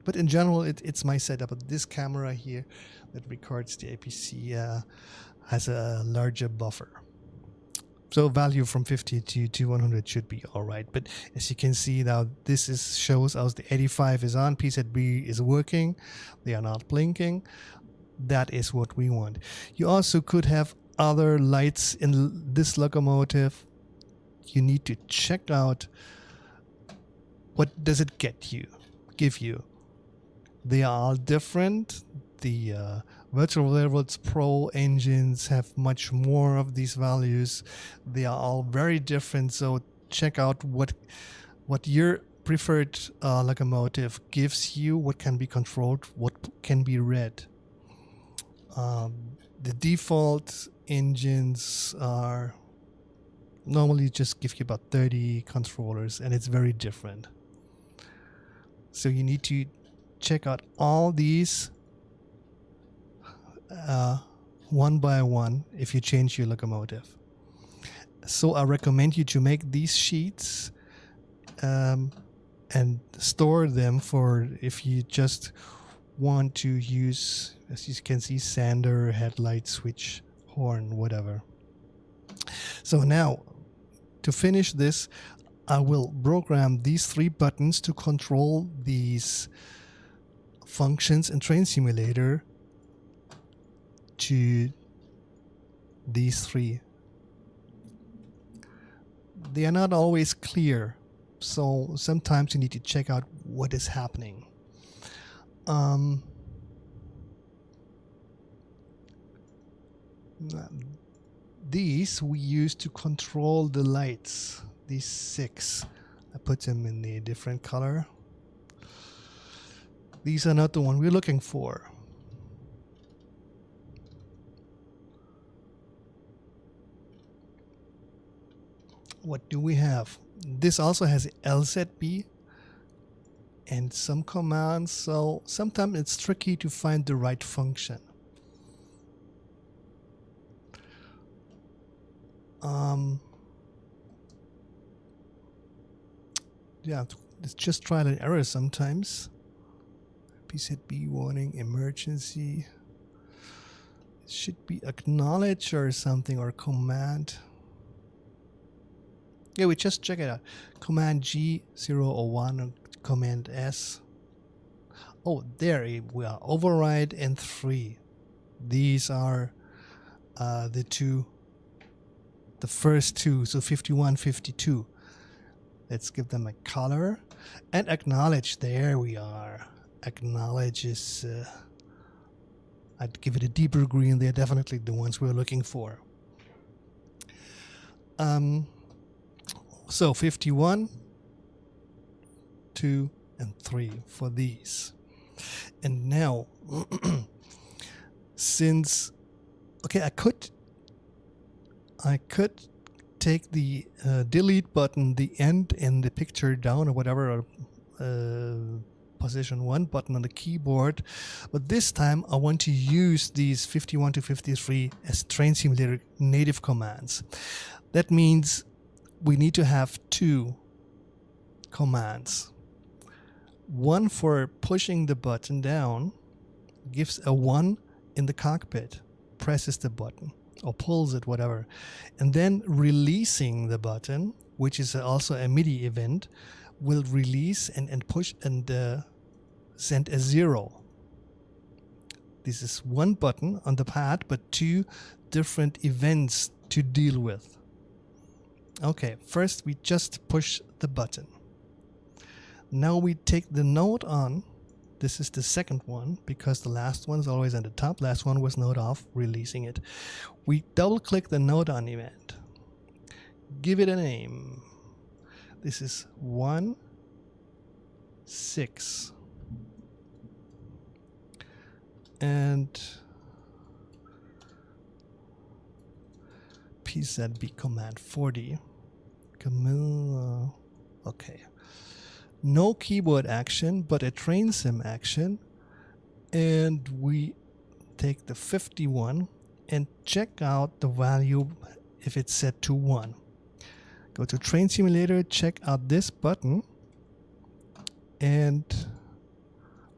A: but in general it's my setup. But this camera here that records the APC has a larger buffer. So value from 50 to 100 should be all right. But as you can see now, this shows us the 85 is on, PZB is working, they are not blinking. That is what we want. You also could have other lights in this locomotive. You need to check out what does it give you. They are all different. The Virtual Railroads Pro engines have much more of these values. They are all very different. So check out what your preferred locomotive gives you, what can be controlled, what can be read. The default engines are normally just give you about 30 controllers, and it's very different. So you need to check out all these one by one if you change your locomotive. So I recommend you to make these sheets and store them for if you just want to use, as you can see, sander, headlight, switch, horn, whatever. So now, to finish this, I will program these 3 buttons to control these functions in Train Simulator to these 3. They are not always clear, so sometimes you need to check out what is happening. These we use to control the lights. These 6, I put them in a different color. These are not the one we're looking for. What do we have? This also has LZB and some commands, so sometimes it's tricky to find the right function. Yeah, it's just trial and error sometimes. PZB warning, emergency. It should be acknowledge or something, or command. Yeah, we just check it out. Command G 001 or Command S. Oh, there we are. Override and 3. These are the first 2. So 51, 52. Let's give them a color and acknowledge. There we are. Acknowledge is. I'd give it a deeper green. They're definitely the ones we're looking for. So 51, 2, and 3 for these. And now, since, okay, I could take the delete button, the end and the picture down or whatever, position 1 button on the keyboard, but this time I want to use these 51 to 53 as Train Simulator native commands. That means we need to have 2 commands. One for pushing the button down, gives a 1 in the cockpit, presses the button or pulls it, whatever. And then releasing the button, which is also a MIDI event, will release and push and send a 0. This is 1 button on the pad, but 2 different events to deal with. Okay, first we just push the button. Now we take the node on. This is the second one because the last one is always on the top. Last one was node off, releasing it. We double click the node on event. Give it a name. This is 1, 6. And PZB command 40. Okay. No keyboard action, but a train sim action. And we take the 51 and check out the value if it's set to 1. Go to Train Simulator, check out this button, and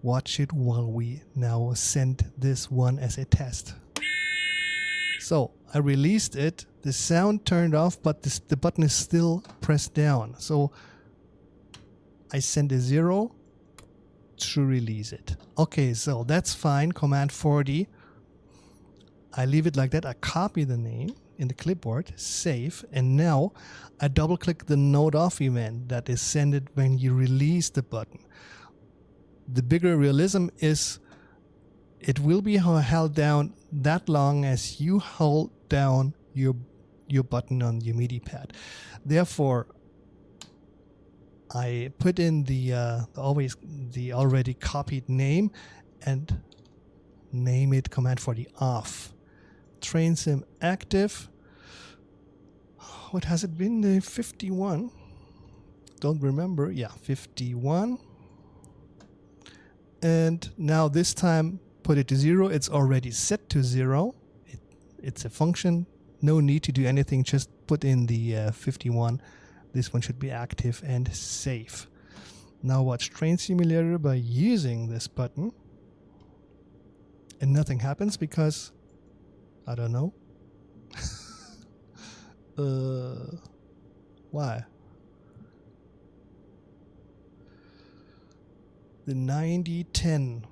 A: watch it while we now send this one as a test. So I released it, the sound turned off, but the button is still pressed down. So I send a 0 to release it. Okay, so that's fine. Command 40. I leave it like that. I copy the name in the clipboard, save, and now I double click the node off event that is sent when you release the button. The bigger realism is it will be held down that long as you hold down your button on your MIDI pad. Therefore, I put in the already copied name and name it command 40 off. Train sim active. What has it been? The 51. Don't remember. Yeah, 51. And now this time put it to 0. It's already set to 0. It's a function no need to do anything, just put in the 51. This one should be active and safe. Now watch Train Simulator by using this button, and nothing happens because I don't know. Why? The 9010.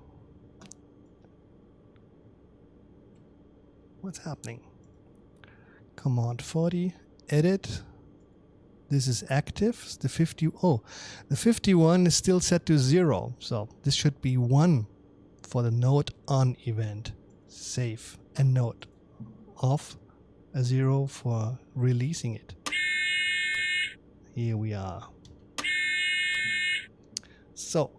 A: What's happening? Command 40, edit. This is active. The 50. Oh, the 51 is still set to 0. So this should be 1 for the node on event. Save. And node off. A 0 for releasing it. Here we are. So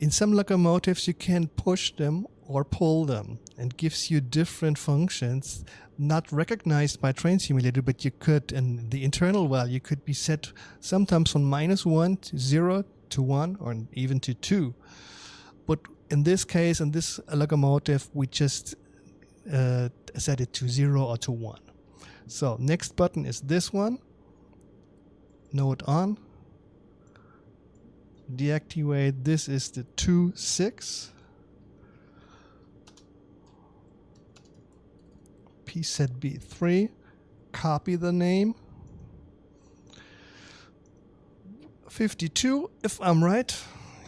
A: in some locomotives you can push them or pull them, and gives you different functions not recognized by Train Simulator, but you could, and the internal value could be set sometimes from -1 to 0 to 1 or even to 2. But in this case, in this locomotive, we just set it to 0 or to 1. So next button is this one, node on. Deactivate. This is the 2.6. Set B3. Copy the name. 52, if I'm right.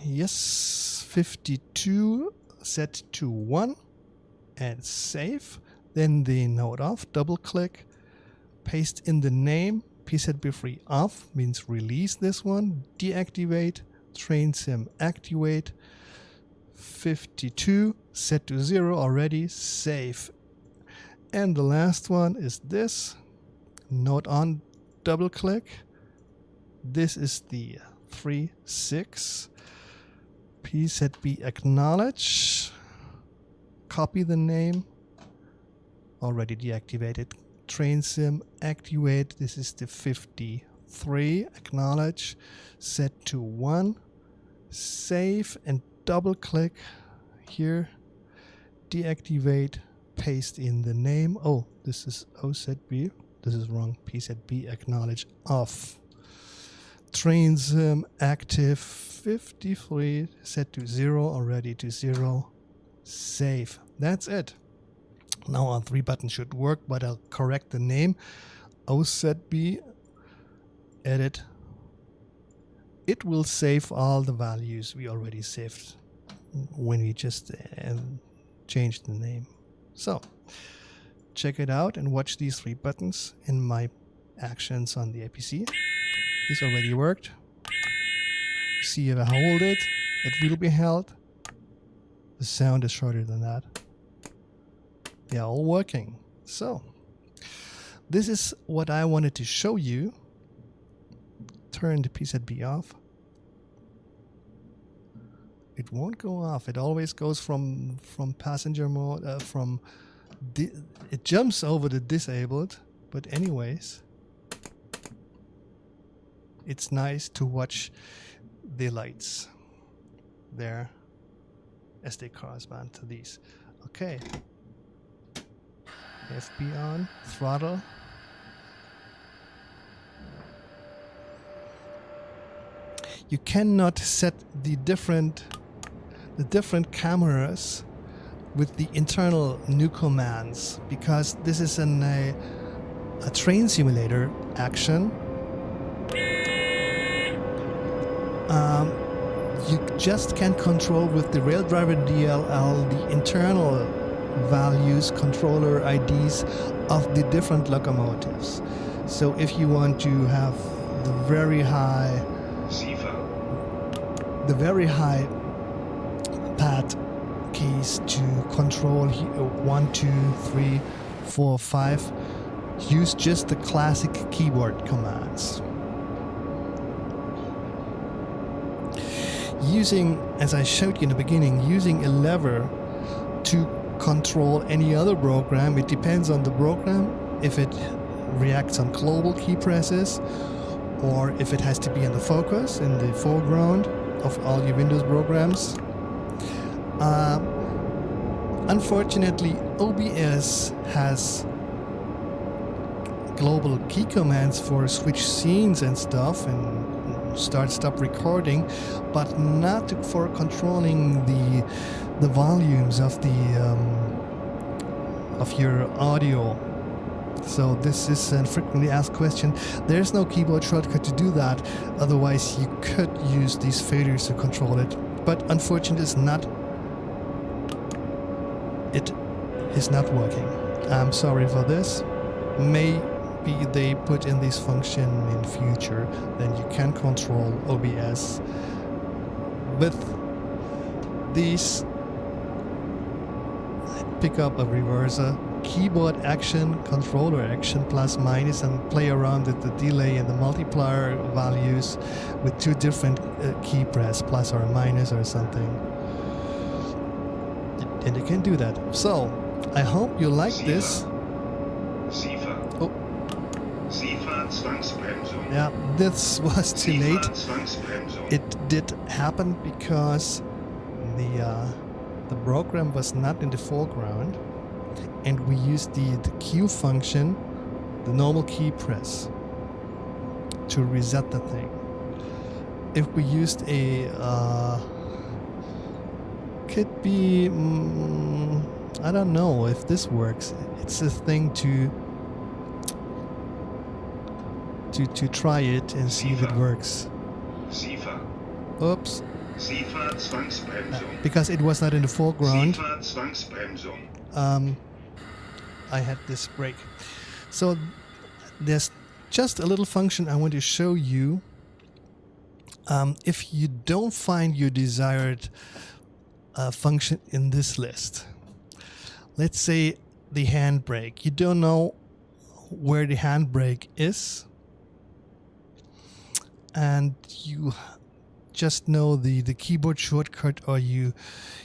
A: Yes, 52. Set to 1 and save. Then the node off. Double click. Paste in the name. Set B3 off means release this one. Deactivate. Train sim activate. 52 set to 0 already. Save. And the last one is this. Node on, double click. This is the 3.6. Set B acknowledge. Copy the name. Already deactivated. Train sim activate. This is the 53. Acknowledge. Set to 1. Save and double click here. Deactivate. Paste in the name. Oh, this is OZB. This is wrong. Set B acknowledge off. Train sim active. 53 set to 0 already to 0. Save. That's it. Now our 3 buttons should work, but I'll correct the name. OZB edit. It will save all the values we already saved when we just changed the name. So check it out and watch these 3 buttons in my actions on the APC. This already worked. See if I hold it, it will be held. The sound is shorter than that. They are all working. So this is what I wanted to show you. Turn the Set B off. It won't go off. It always goes from passenger mode. It jumps over the disabled. But anyways, it's nice to watch the lights there as they correspond to these. Okay. FB on, throttle. You cannot set the different cameras with the internal new commands because this is a train simulator action. You just can control with the rail driver DLL the internal values, controller IDs of the different locomotives. So if you want to have the very high
B: Sifa,
A: the very high pad keys to control 1, 2, 3, 4, 5, use just the classic keyboard commands. Using, as I showed you in the beginning, using a lever to control any other program. It depends on the program, if it reacts on global key presses or if it has to be in the focus, in the foreground of all your Windows programs. Unfortunately, OBS has global key commands for switch scenes and stuff and stop recording, but not for controlling the volumes of your audio. So this is a frequently asked question. There's no keyboard shortcut to do that. Otherwise, you could use these faders to control it. But unfortunately, it is not working. I'm sorry for this. Maybe they put in this function in future, then you can control OBS with these. Pick up a reverser, keyboard action, controller action, plus minus, and play around with the delay and the multiplier values with two different key press, plus or minus or something. And you can do that. So, I hope you like this.
B: Sifa.
A: Oh.
B: Sifa Zwangsbremsung.
A: Yeah, this was too late.
B: Zwangsbremsung.
A: It did happen because the program was not in the foreground, and we used the Q function, the normal key press, to reset the thing. If we used a could be I don't know if this works. It's a thing to try it and see if it works.
B: Sifa.
A: Oops.
B: Sifa Zwangsbremsung.
A: Because it was not in the foreground.
B: Sifa Zwangsbremsung.
A: I had this break. So there's just a little function I want to show you. If you don't find your desired function in this list, let's say the handbrake, you don't know where the handbrake is, and you just know the keyboard shortcut, or you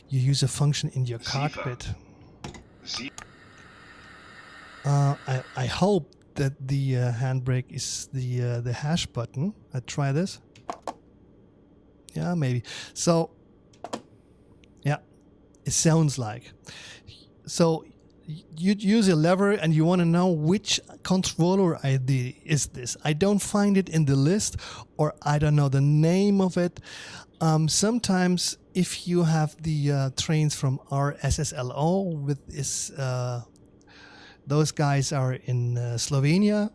A: use a function in your cockpit. I hope that the handbrake is the hash button. I try this. Yeah, maybe. So yeah, it sounds like. So you use a lever and you want to know which controller ID is this. I don't find it in the list, or I don't know the name of it. Sometimes if you have the trains from RSSLO with this, those guys are in Slovenia.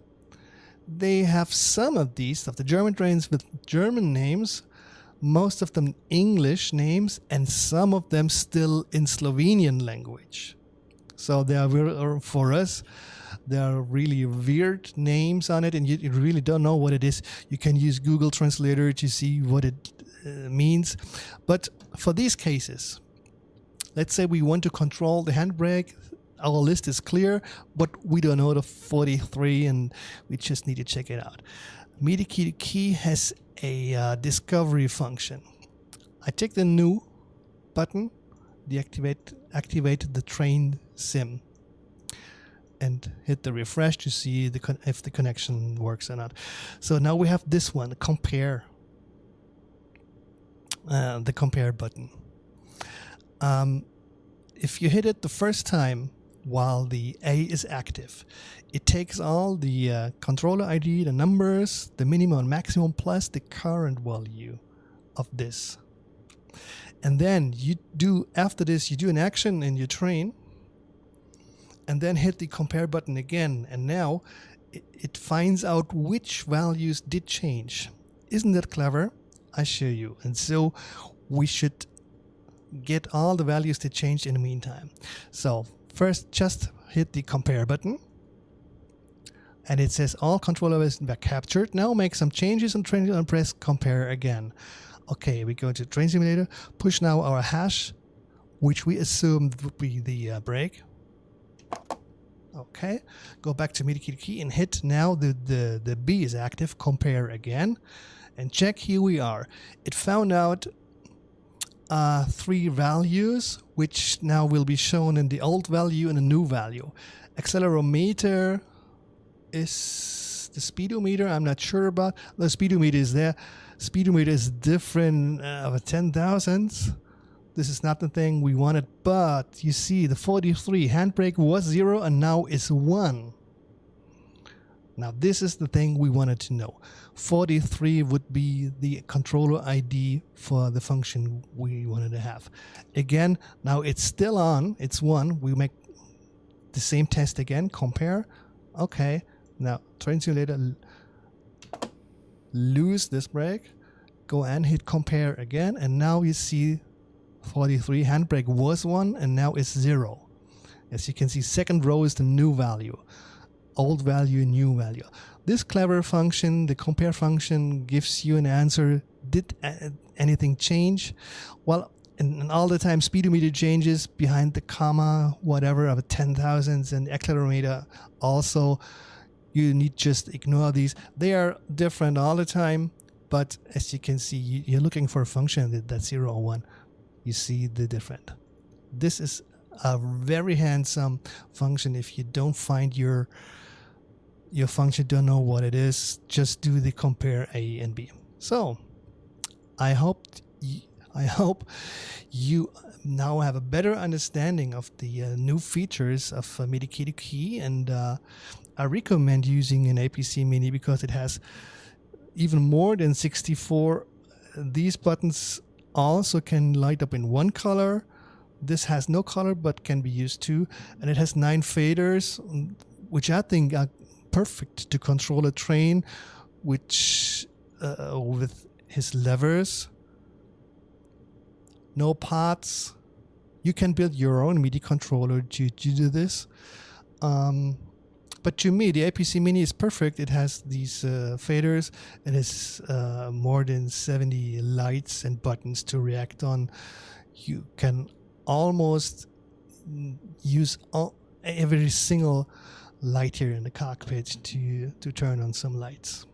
A: They have some of these, of the German trains with German names, most of them English names, and some of them still in Slovenian language. So they are, for us, there are really weird names on it, and you really don't know what it is. You can use Google Translator to see what it means. But for these cases, let's say we want to control the handbrake. Our list is clear, but we don't know the 43, and we just need to check it out. MidiKey2Key has a discovery function. I take the new button, activate the train sim, and hit the refresh to see if the connection works or not. So now we have this one, compare, the compare button. If you hit it the first time while the A is active, it takes all the controller ID, the numbers, the minimum and maximum, plus the current value of this. And then after this, you do an action in your train, and then hit the compare button again. And now it finds out which values did change. Isn't that clever? I show you. And so we should get all the values that changed in the meantime. So first, just hit the compare button, and it says all controllers were captured. Now make some changes on train and press compare again. Okay, we go to Train Simulator, push now our hash, which we assumed would be the brake. Okay, go back to MidiKey2Key and hit now the B is active, compare again, and check. Here we are. It found out 3 values, which now will be shown in the old value and the new value. Accelerometer is the speedometer. I'm not sure about. The speedometer is there. Speedometer is different of a 10,000. This is not the thing we wanted, but you see the 43 handbrake was 0 and now is 1. Now this is the thing we wanted to know. 43 would be the controller ID for the function we wanted to have. Again, now it's still on, it's 1. We make the same test again, compare. Okay, now train simulator, lose this brake, go and hit compare again, and now you see 43 handbrake was 1 and now it's 0. As you can see, second row is the new value, old value, new value. This clever function, the compare function, gives you an answer. Did anything change? Well, and all the time speedometer changes behind the comma, whatever, of 10,000s, and accelerometer also. You need just ignore these. They are different all the time, but as you can see, you're looking for a function that's 0 or 1. You see the different. This is a very handsome function. If you don't find your function, don't know what it is, just do the compare A and B. So I hope you now have a better understanding of the new features of MidiKey2Key, and I recommend using an APCmini because it has even more than 64. These buttons also can light up in one color. This has no color but can be used too, and it has 9 faders, which I think are perfect to control a train, which with his levers. No parts. You can build your own MIDI controller to do this. But to me, the APCmini is perfect. It has these faders. It has more than 70 lights and buttons to react on. You can almost use every single light here in the cockpit to turn on some lights.